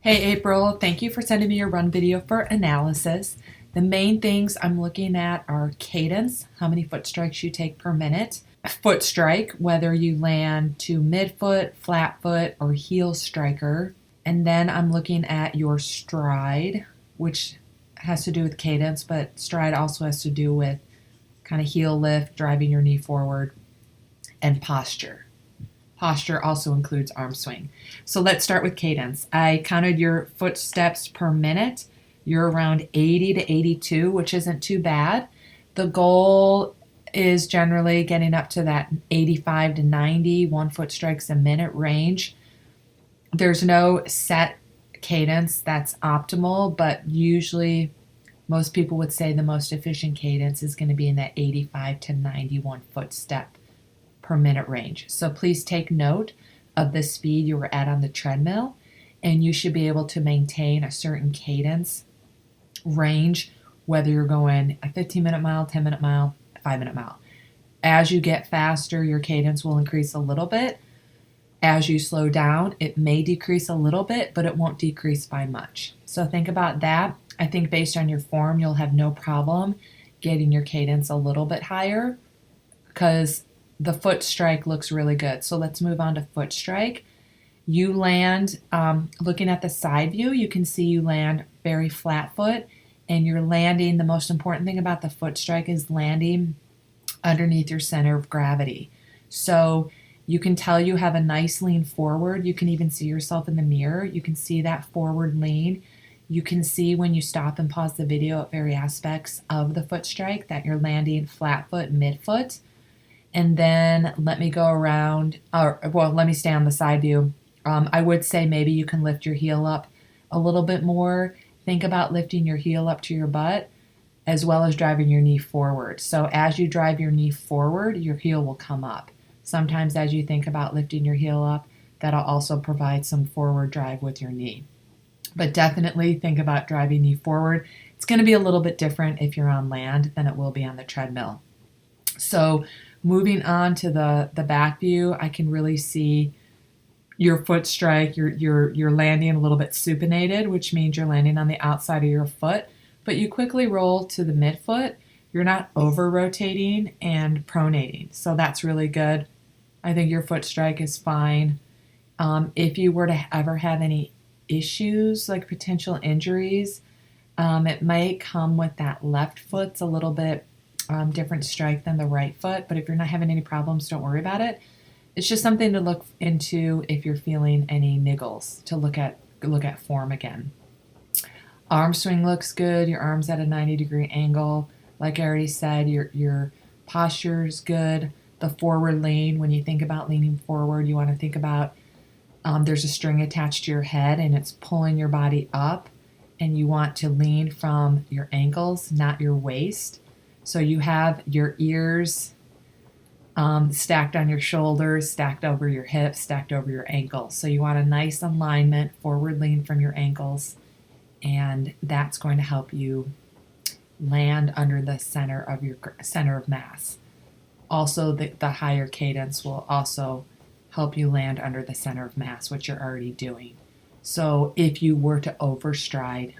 Hey April, thank you for sending me your run video for analysis. The main things I'm looking at are cadence, how many foot strikes you take per minute, foot strike, whether you land to midfoot, flat foot, or heel striker, and then I'm looking at your stride, which has to do with cadence, but stride also has to do with kind of heel lift, driving your knee forward, and posture. Posture also includes arm swing. So let's start with cadence. I counted your footsteps per minute. You're around 80 to 82, which isn't too bad. The goal is generally getting up to that 85 to 90, 1 foot strikes a minute range. There's no set cadence that's optimal, but usually most people would say the most efficient cadence is going to be in that 85 to 91 foot step per minute range. So please take note of the speed you were at on the treadmill, and you should be able to maintain a certain cadence range, whether you're going a 15-minute mile, 10-minute mile, 5-minute mile. As you get faster, your cadence will increase a little bit. As you slow down, it may decrease a little bit, but it won't decrease by much. So think about that. I think based on your form, you'll have no problem getting your cadence a little bit higher because the foot strike looks really good. So let's move on to foot strike. You land, looking at the side view, you can see you land very flat foot, and you're landing, the most important thing about the foot strike is landing underneath your center of gravity. So you can tell you have a nice lean forward. You can even see yourself in the mirror. You can see that forward lean. You can see when you stop and pause the video at various aspects of the foot strike that you're landing flat foot, midfoot. And then let me go around, let me stay on the side view. I would say maybe you can lift your heel up a little bit more. Think about lifting your heel up to your butt as well as driving your knee forward. So as you drive your knee forward, your heel will come up. Sometimes as you think about lifting your heel up, that'll also provide some forward drive with your knee. But definitely think about driving knee forward. It's going to be a little bit different if you're on land than it will be on the treadmill. So moving on to the back view, I can really see your foot strike. You're landing a little bit supinated, which means you're landing on the outside of your foot, but you quickly roll to the midfoot. You're not over rotating and pronating, so that's really good. I think your foot strike is fine. If you were to ever have any issues like potential injuries, it may come with that left foot's a little bit different strike than the right foot, but if you're not having any problems, don't worry about it. It's just something to look into if you're feeling any niggles, to look at form again. Arm swing looks good. Your arm's at a 90-degree angle. Like I already said, your posture is good. The forward lean, when you think about leaning forward, you want to think about there's a string attached to your head and it's pulling your body up, and you want to lean from your ankles, not your waist. So you have your ears stacked on your shoulders, stacked over your hips, stacked over your ankles. So you want a nice alignment, forward lean from your ankles, and that's going to help you land under the center of your center of mass. Also, the higher cadence will also help you land under the center of mass, which you're already doing. So if you were to overstride,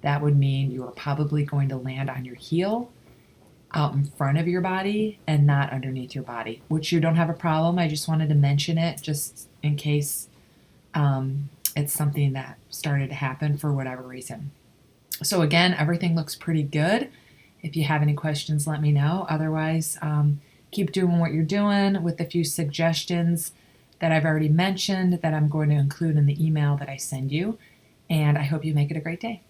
that would mean you are probably going to land on your heel out in front of your body and not underneath your body, which you don't have a problem. I just wanted to mention it just in case it's something that started to happen for whatever reason. So again, everything looks pretty good. If you have any questions, let me know. Otherwise, keep doing what you're doing with a few suggestions that I've already mentioned that I'm going to include in the email that I send you. And I hope you make it a great day.